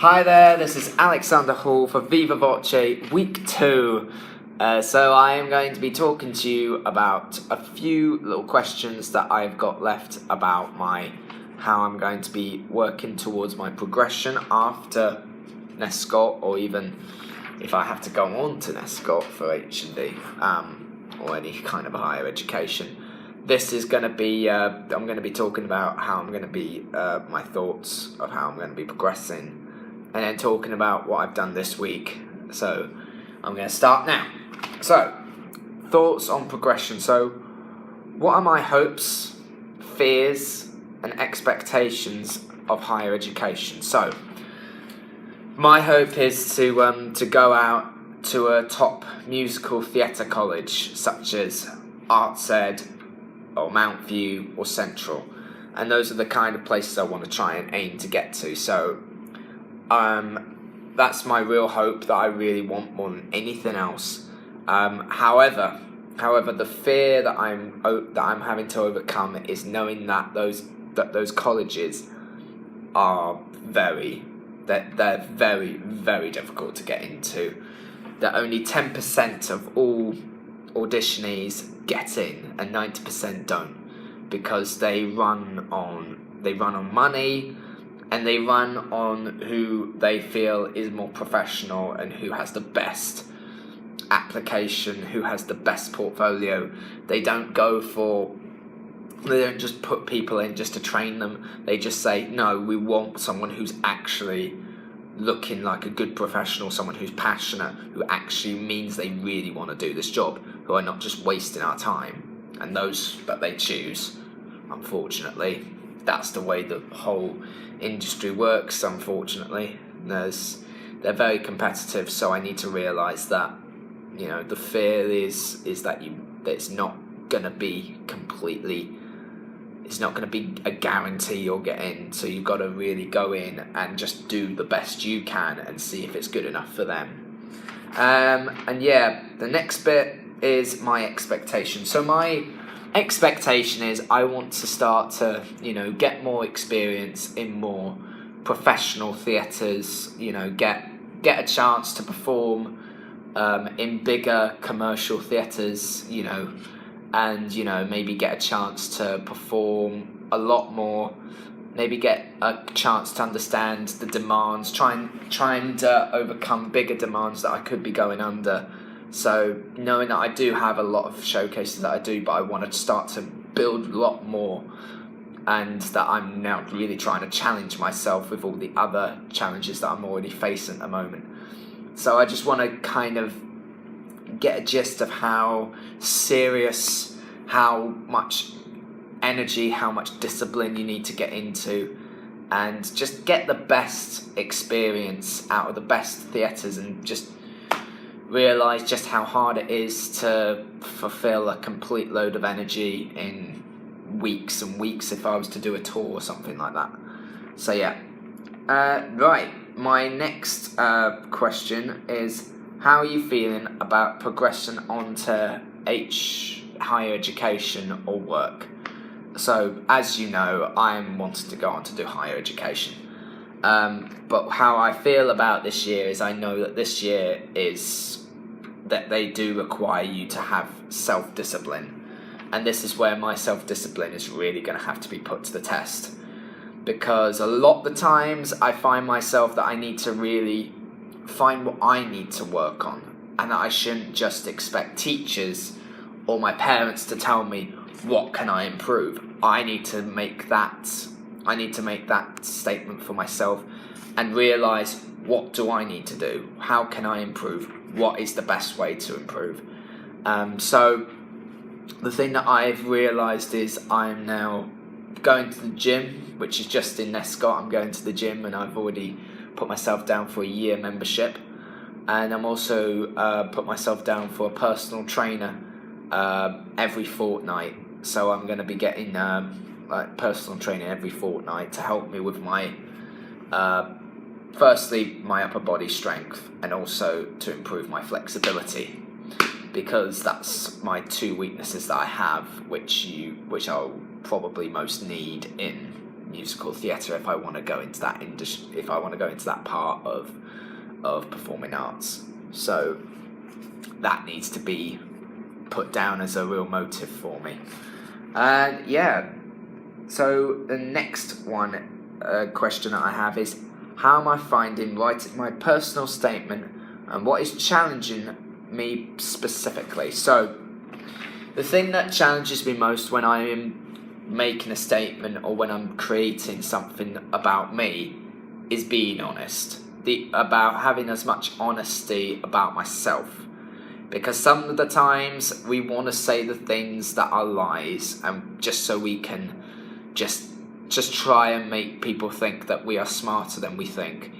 Hi there, this is Alexander Hall for Viva Voce Week 2. So I am going to be talking to you about a few little questions that I've got left about how I'm going to be working towards my progression after Nescott, or even if I have to go on to Nescott for H&D or any kind of higher education. This is going to be, I'm going to be talking about how I'm going to be, my thoughts of how I'm going to be progressing, and then talking about what I've done this week. So I'm going to start now. So, thoughts on progression. So, what are my hopes, fears, and expectations of higher education? So, my hope is to go out to a top musical theatre college, such as Arts Ed, or Mount View, or Central. And those are the kind of places I want to try and aim to get to. So, that's my real hope that I really want more than anything else. However, the fear that I'm having to overcome is knowing that those colleges are they're very, very difficult to get into. That only 10% of all auditionees get in, and 90% don't, because they run on money. And they run on who they feel is more professional and who has the best application, who has the best portfolio. They don't just put people in just to train them. They just say, no, we want someone who's actually looking like a good professional, someone who's passionate, who actually means they really want to do this job, who are not just wasting our time. And those that they choose, unfortunately, that's the way the whole industry works. Unfortunately, they're very competitive. So I need to realise that, the fear is that it's not gonna be it's not gonna be a guarantee you'll get in. So you've got to really go in and just do the best you can and see if it's good enough for them. The next bit is my expectation. So my expectation is I want to start to, get more experience in more professional theatres, get a chance to perform in bigger commercial theatres, and, maybe get a chance to perform a lot more, maybe get a chance to understand the demands, try and overcome bigger demands that I could be going under. So knowing that I do have a lot of showcases that I do, but I want to start to build a lot more, and that I'm now really trying to challenge myself with all the other challenges that I'm already facing at the moment. So I just want to kind of get a gist of how serious, how much energy, how much discipline you need to get into, and just get the best experience out of the best theatres, and just realise just how hard it is to fulfil a complete load of energy in weeks and weeks if I was to do a tour or something like that. So right, my next question is, how are you feeling about progression onto higher education or work? So as you know, I'm wanting to go on to do higher education. But how I feel about this year is I know that this year is that they do require you to have self-discipline. And this is where my self-discipline is really going to have to be put to the test. Because a lot of the times I find myself that I need to really find what I need to work on. And that I shouldn't just expect teachers or my parents to tell me, what can I improve? I need to make that statement for myself and realise, what do I need to do? How can I improve? What is the best way to improve? So the thing that I've realised is I'm now going to the gym, which is just in Nescott. I'm going to the gym, and I've already put myself down for a year membership. And I'm also put myself down for a personal trainer every fortnight. So I'm going to be getting personal training every fortnight to help me with my firstly my upper body strength, and also to improve my flexibility, because that's my two weaknesses that I have, which I'll probably most need in musical theatre if I want to go into that industry, if I want to go into that part of performing arts. So that needs to be put down as a real motive for me. And yeah, so the next question that I have is, how am I finding writing my personal statement, and what is challenging me specifically? So the thing that challenges me most when I am making a statement or when I'm creating something about me is being honest. About having as much honesty about myself. Because some of the times we want to say the things that are lies, and just so we can just try and make people think that we are smarter than we think.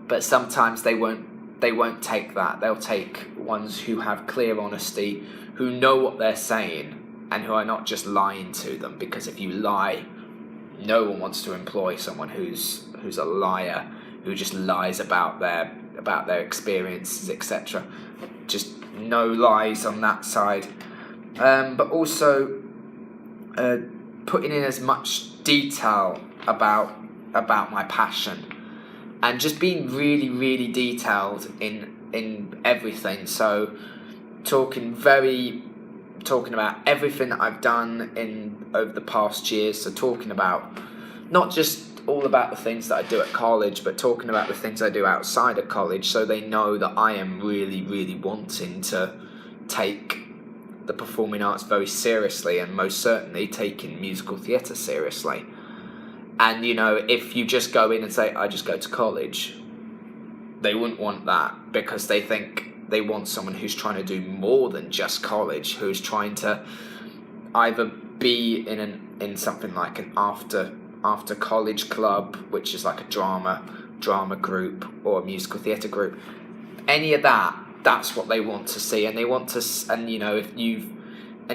But sometimes they won't take that. They'll take ones who have clear honesty, who know what they're saying, and who are not just lying to them. Because if you lie, no one wants to employ someone who's a liar, who just lies about their experiences, etc. Just no lies on that side. But also putting in as much detail about my passion, and just being really, really detailed in everything. So talking about everything that I've done over the past years. So talking about not just all about the things that I do at college, but talking about the things I do outside of college, so they know that I am really, really wanting to take the performing arts very seriously, and most certainly taking musical theatre seriously. And if you just go in and say, I just go to college, they wouldn't want that, because they think they want someone who's trying to do more than just college, who's trying to either be in something like an after college club, which is like a drama group or a musical theatre group. Any of that's what they want to see. And they want to, and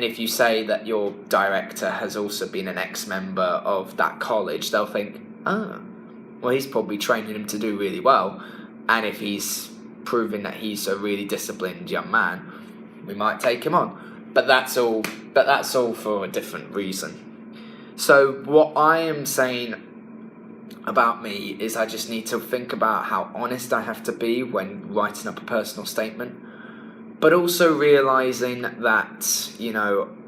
if you say that your director has also been an ex-member of that college, they'll think, well, he's probably training him to do really well, and if he's proving that he's a really disciplined young man, we might take him on. But that's all for a different reason. So what I am saying about me is, I just need to think about how honest I have to be when writing up a personal statement, but also realising that,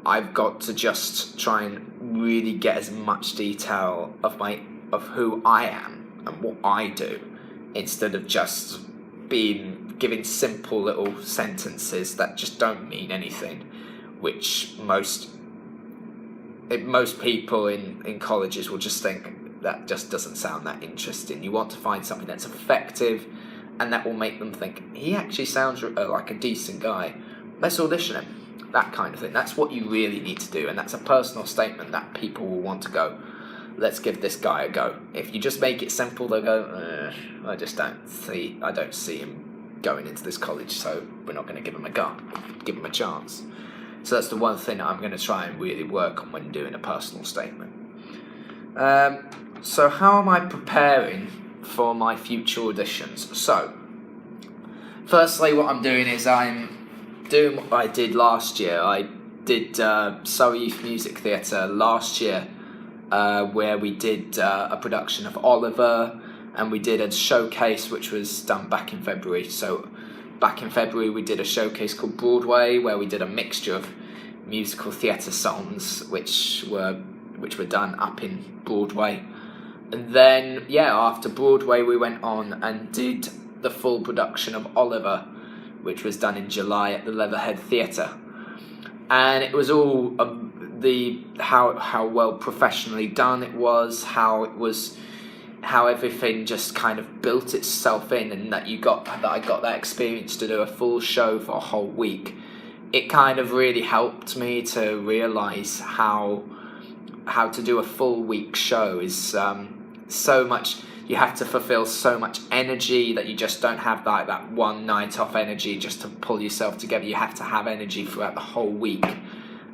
I've got to just try and really get as much detail of who I am and what I do, instead of just giving simple little sentences that just don't mean anything, which most people in colleges will just think that just doesn't sound that interesting. You want to find something that's effective and that will make them think, he actually sounds like a decent guy, let's audition him. That kind of thing. That's what you really need to do, and that's a personal statement that people will want to go, let's give this guy a go. If you just make it simple, they'll go, I don't see him going into this college, so we're not going to give him a chance. So that's the one thing that I'm going to try and really work on when doing a personal statement. So how am I preparing for my future auditions? So, firstly, what I'm doing is I'm doing what I did last year. I did Surrey Youth Music Theatre last year, where we did a production of Oliver, and we did a showcase which was done back in February. So back in February we did a showcase called Broadway, where we did a mixture of musical theatre songs which were done up in Broadway. And then after Broadway we went on and did the full production of Oliver, which was done in July at the Leatherhead Theatre. And it was all how well professionally done it was, how everything just kind of built itself in, and that I got that experience to do a full show for a whole week. It kind of really helped me to realise how to do a full week show is so much. You have to fulfill so much energy that you just don't have that one night off energy just to pull yourself together. You have to have energy throughout the whole week,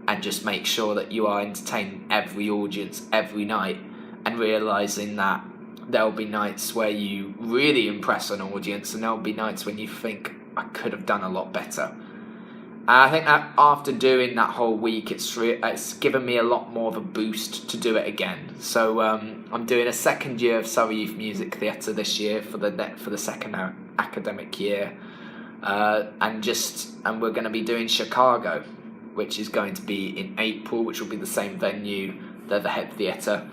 and just make sure that you are entertaining every audience every night, and realising that there'll be nights where you really impress an audience, and there'll be nights when you think, I could have done a lot better. I think that after doing that whole week, it's given me a lot more of a boost to do it again. So I'm doing a second year of Surrey Youth Music Theatre this year for the second academic year, and we're going to be doing Chicago, which is going to be in April, which will be the same venue, they're the head theatre.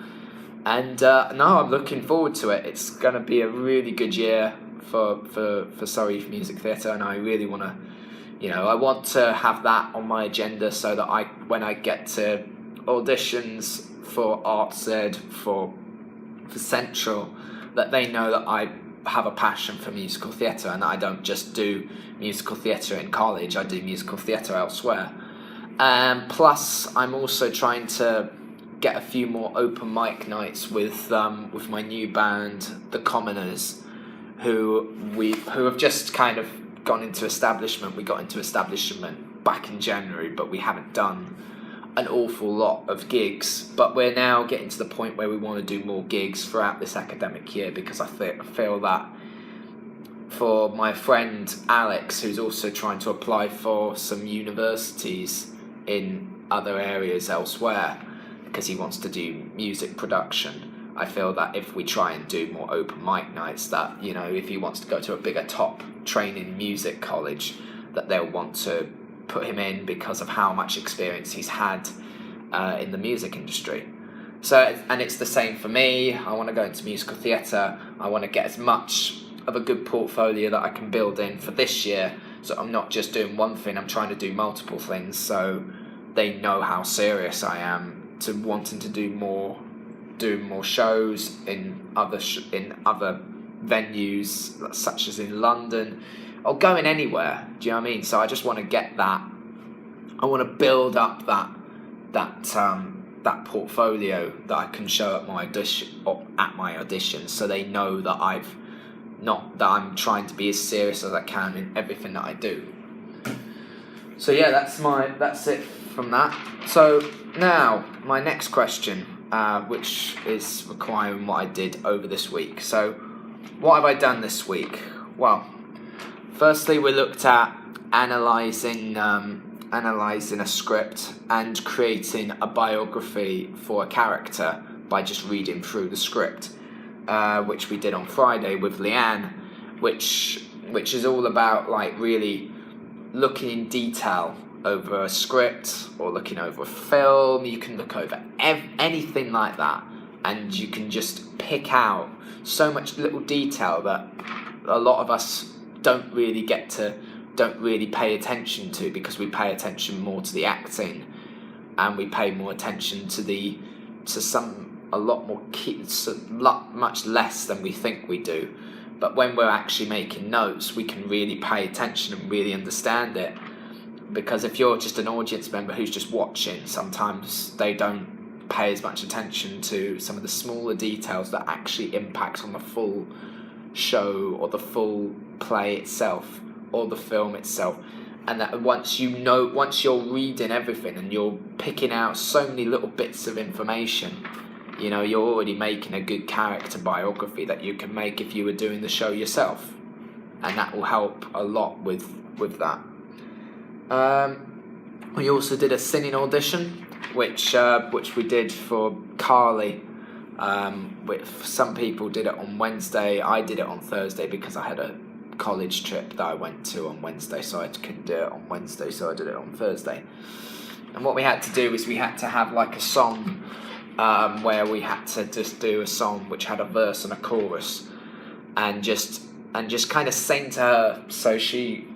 And no, I'm looking forward to it. It's going to be a really good year for Surrey Youth Music Theatre, and I really want to. I want to have that on my agenda so that when I get to auditions for Arts Ed, for Central, that they know that I have a passion for musical theatre and that I don't just do musical theatre in college, I do musical theatre elsewhere. Plus, I'm also trying to get a few more open mic nights with my new band, The Commoners, who have just kind of gone into establishment. We got into establishment back in January, but we haven't done an awful lot of gigs. But we're now getting to the point where we want to do more gigs throughout this academic year, because I feel that for my friend Alex, who's also trying to apply for some universities in other areas elsewhere, because he wants to do music production, I feel that if we try and do more open mic nights, that, if he wants to go to a bigger top training music college, that they'll want to put him in because of how much experience he's had in the music industry. So, and it's the same for me. I want to go into musical theatre. I want to get as much of a good portfolio that I can build in for this year, so I'm not just doing one thing, I'm trying to do multiple things, so they know how serious I am to wanting to do more shows in other venues, such as in London, or going anywhere. Do you know what I mean? So I just want to get that. I want to build up that portfolio that I can show at my audition, so they know that I'm trying to be as serious as I can in everything that I do. So yeah, that's it from that. So now my next question, which is requiring what I did over this week. So what have I done this week? Well, firstly, we looked at analysing a script and creating a biography for a character by just reading through the script, which we did on Friday with Leanne, which is all about really looking in detail over a script or looking over a film. You can look over anything like that, and you can just pick out so much little detail that a lot of us don't really pay attention to, because we pay attention more to the acting, and we pay more attention much less than we think we do. But when we're actually making notes, we can really pay attention and really understand it. Because if you're just an audience member who's just watching, sometimes they don't pay as much attention to some of the smaller details that actually impact on the full show or the full play itself or the film itself. And that once you're reading everything and you're picking out so many little bits of information, you're already making a good character biography that you can make if you were doing the show yourself, and that will help a lot with that. We also did a singing audition, which we did for Carly. Some people did it on Wednesday. I did it on Thursday because I had a college trip that I went to on Wednesday, so I couldn't do it on Wednesday, so I did it on Thursday. And what we had to do is we had to have a song, where we had to just do a song which had a verse and a chorus, and just kind of sing to her, so she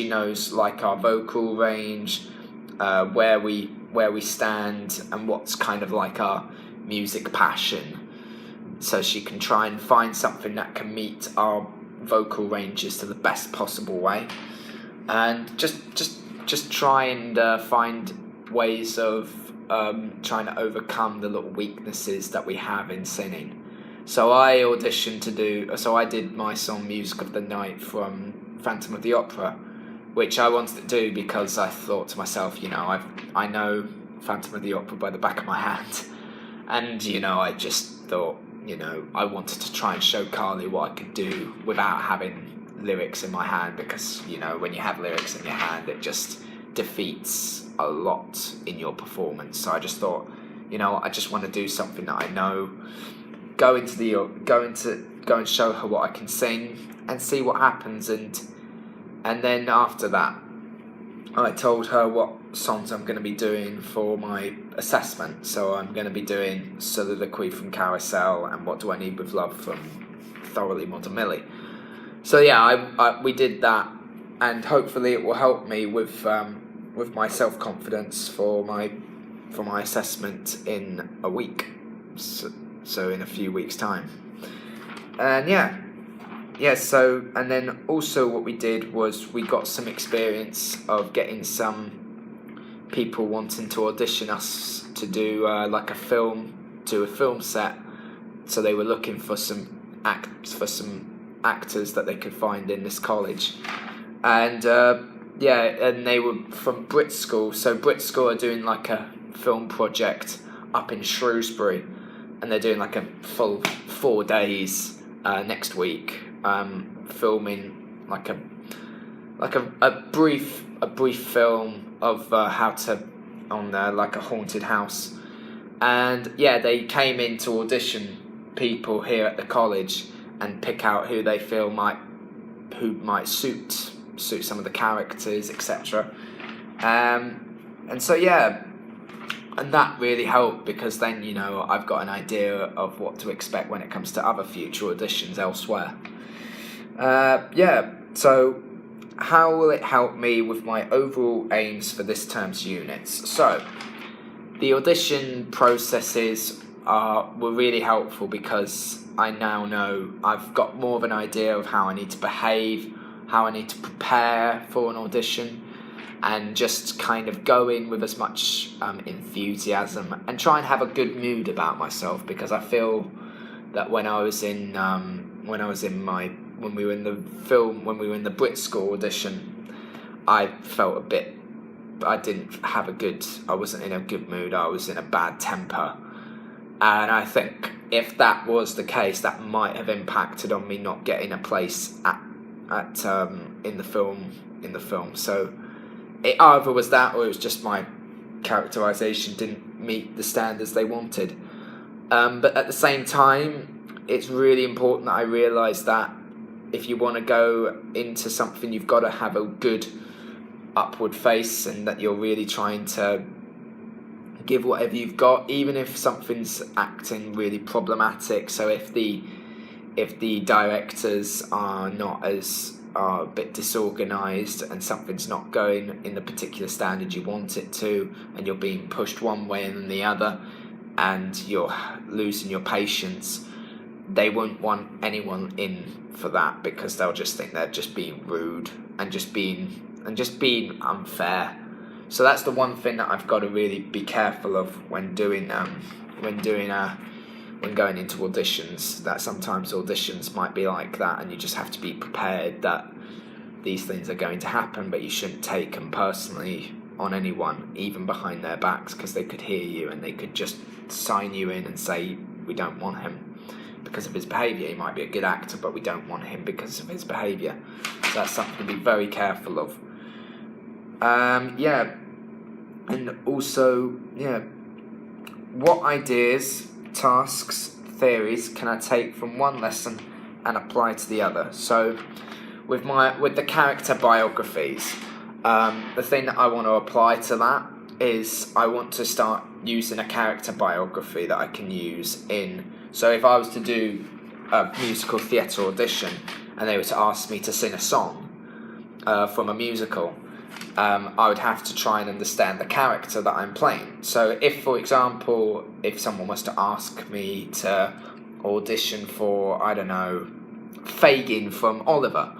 knows our vocal range, where we stand, and what's kind of our music passion, so she can try and find something that can meet our vocal ranges to the best possible way, and just try and find ways of trying to overcome the little weaknesses that we have in singing. So I did my song Music of the Night from Phantom of the Opera, which I wanted to do because I thought to myself, I know Phantom of the Opera by the back of my hand, and I just thought, I wanted to try and show Carly what I could do without having lyrics in my hand, because when you have lyrics in your hand, defeats a lot in your performance. So I just thought, I just want to do something that I know, go and show her what I can sing and see what happens. And then after that, I told her what songs I'm going to be doing for my assessment. So I'm going to be doing Soliloquy from Carousel and What Do I Need With Love from Thoroughly Modern Millie. So yeah, we did that, and hopefully it will help me with my self-confidence for my assessment in a week. So in a few weeks' time. And so, and then also what we did was we got some experience of getting some people wanting to audition us to do a film set. So they were looking for some actors that they could find in this college, and and they were from Brit School. So Brit School are doing like a film project up in Shrewsbury, and they're doing like a full 4 days next week, filming like a brief film of how to on like a haunted house. And they came in to audition people here at the college and pick out who they feel might suit some of the characters, etc. And so and that really helped, because then I've got an idea of what to expect when it comes to other future auditions elsewhere. So how will it help me with my overall aims for this term's units? So the audition processes were really helpful, because I now know I've got more of an idea of how I need to behave, how I need to prepare for an audition, and just kind of go in with as much enthusiasm and try and have a good mood about myself, because I feel that when we were in the Brit School audition, I felt I wasn't in a good mood. I was in a bad temper, and I think if that was the case, that might have impacted on me not getting a place in the film. So it either was that, or it was just my characterization didn't meet the standards they wanted. But at the same time, it's really important that I realise that if you want to go into something, you've got to have a good upward face, and that you're really trying to give whatever you've got, even if something's acting really problematic. So if the directors are a bit disorganised, and something's not going in the particular standard you want it to, and you're being pushed one way and then the other, and you're losing your patience, they won't want anyone in for that, because they'll just think they're just being rude and just being unfair. So that's the one thing that I've got to really be careful of when going into auditions, that sometimes auditions might be like that, and you just have to be prepared that these things are going to happen, but you shouldn't take them personally on anyone, even behind their backs, because they could hear you and they could just sign you in and say, we don't want him because of his behaviour. He might be a good actor, but we don't want him because of his behaviour. So that's something to be very careful of. And also, what ideas, tasks, theories can I take from one lesson and apply to the other? So with the character biographies, the thing that I want to apply to that is I want to start using a character biography that I can use in. So if I was to do a musical theatre audition and they were to ask me to sing a song from a musical, I would have to try and understand the character that I'm playing. So if, for example, if someone was to ask me to audition for, I don't know, Fagin from Oliver,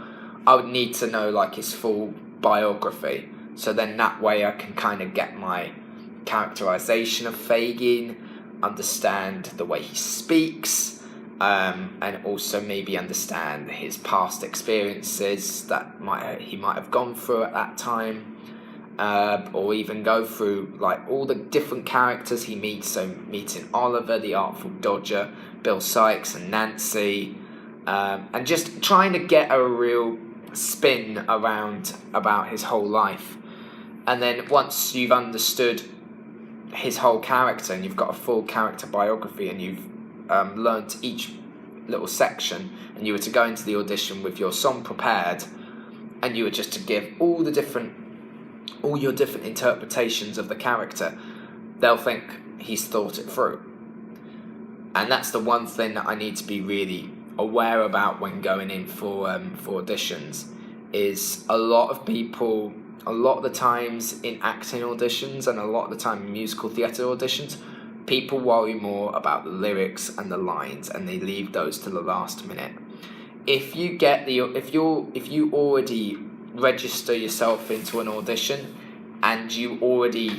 I would need to know like his full biography. So then that way I can kind of get my characterization of Fagin, understand the way he speaks, and also maybe understand his past experiences that he might have gone through at that time, or even go through like all the different characters he meets. So meeting Oliver, the Artful Dodger, Bill Sykes and Nancy, and just trying to get a real spin about his whole life. And then once you've understood his whole character and you've got a full character biography and you've learnt each little section, and you were to go into the audition with your song prepared, and you were just to give all your different interpretations of the character, they'll think he's thought it through. And that's the one thing that I need to be really aware about when going in for auditions, is a lot of the times in acting auditions and a lot of the time in musical theatre auditions, people worry more about the lyrics and the lines, and they leave those to the last minute. If you already register yourself into an audition and you've already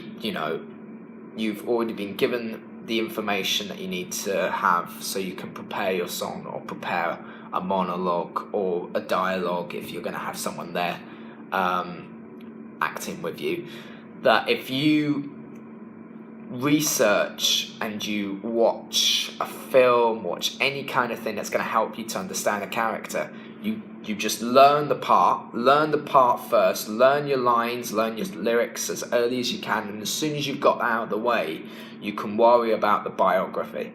been given the information that you need to have so you can prepare your song or prepare a monologue or a dialogue if you're going to have someone there acting with you, that if you research and you watch a film, watch any kind of thing that's going to help you to understand a character, you just learn the part first, learn your lines, learn your lyrics as early as you can, and as soon as you've got that out of the way, you can worry about the biography.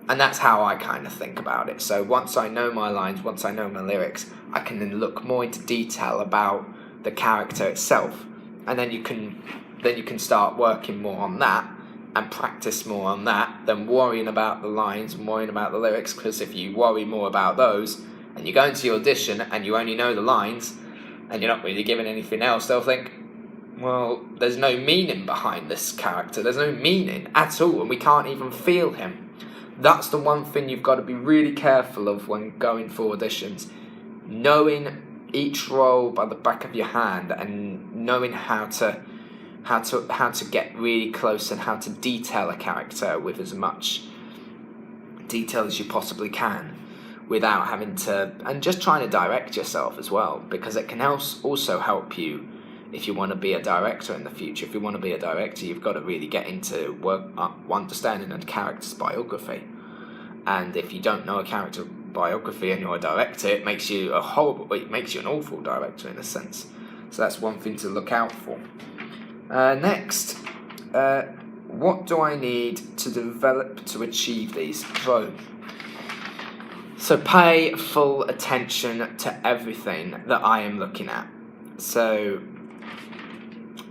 And that's how I kind of think about it. So once I know my lines, once I know my lyrics, I can then look more into detail about the character itself, and then you can start working more on that and practice more on that than worrying about the lines and worrying about the lyrics. Because if you worry more about those and you go into your audition and you only know the lines and you're not really given anything else, they'll think, well, there's no meaning behind this character, there's no meaning at all, and we can't even feel him. That's the one thing you've got to be really careful of when going for auditions, knowing each role by the back of your hand and knowing how to get really close and how to detail a character with as much detail as you possibly can without having to, and just trying to direct yourself as well, because it can also help you if you want to be a director in the future. If you want to be a director, you've got to really get into understanding a character's biography. And if you don't know a character biography and you're a director, it makes you an awful director in a sense. So that's one thing to look out for. Next, what do I need to develop to achieve these? So pay full attention to everything that I am looking at. So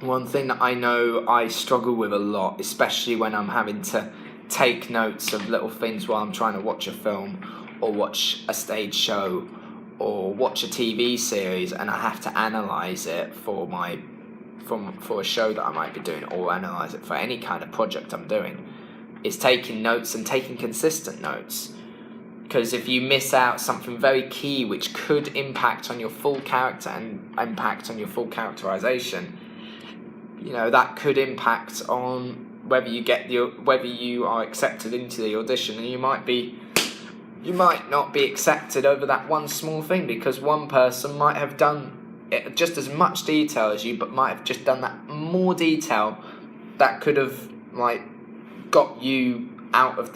one thing that I know I struggle with a lot, especially when I'm having to take notes of little things while I'm trying to watch a film or watch a stage show or watch a TV series, and I have to analyse it for a show that I might be doing, or analyse it for any kind of project I'm doing, is taking notes and taking consistent notes. Because if you miss out something very key which could impact on your full character and impact on your full characterization, that could impact on whether you are accepted into the audition, and you might not be accepted over that one small thing, because one person might have done it just as much detail as you, but might have just done that more detail that could have got you out of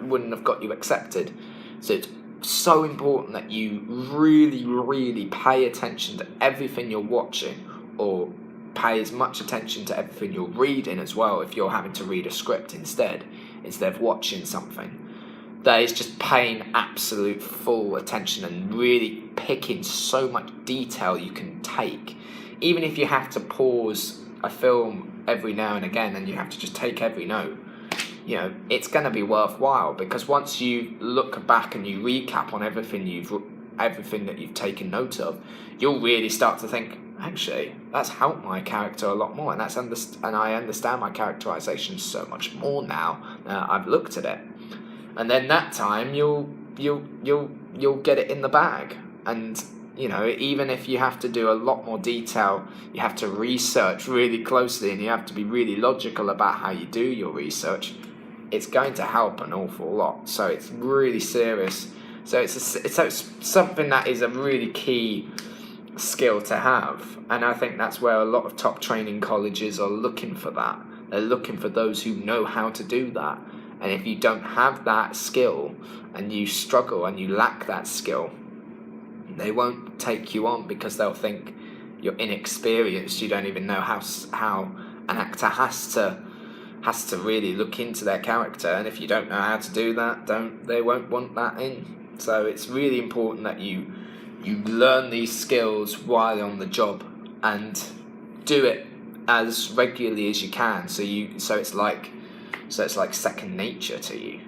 wouldn't have got you accepted. So it's so important that you really, really pay attention to everything you're watching, or pay as much attention to everything you're reading as well, if you're having to read a script instead of watching something. That is just paying absolute full attention and really picking so much detail you can take. Even if you have to pause a film every now and again and you have to just take every note, it's going to be worthwhile, because once you look back and you recap on everything that you've taken note of, you'll really start to think, actually, that's helped my character a lot more, and I understand my characterization so much more now that I've looked at it. And then that time you'll get it in the bag. And even if you have to do a lot more detail, you have to research really closely and you have to be really logical about how you do your research, it's going to help an awful lot. So it's really serious. So it's something that is a really key skill to have, and I think that's where a lot of top training colleges are looking for that. They're looking for those who know how to do that. And if you don't have that skill and you struggle and you lack that skill, they won't take you on, because they'll think you're inexperienced, you don't even know how an actor has to really look into their character, and if you don't know how to do that, they won't want that in. So it's really important that you learn these skills while on the job and do it as regularly as you can. So it's like second nature to you.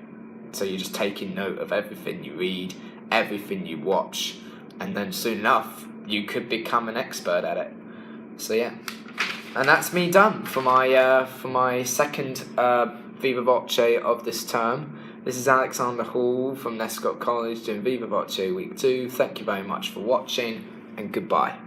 So you're just taking note of everything you read, everything you watch, and then soon enough you could become an expert at it. So yeah, and that's me done for my second Viva Voce of this term. This is Alexander Hall from Nescott College doing Viva Voce Week 2. Thank you very much for watching, and goodbye.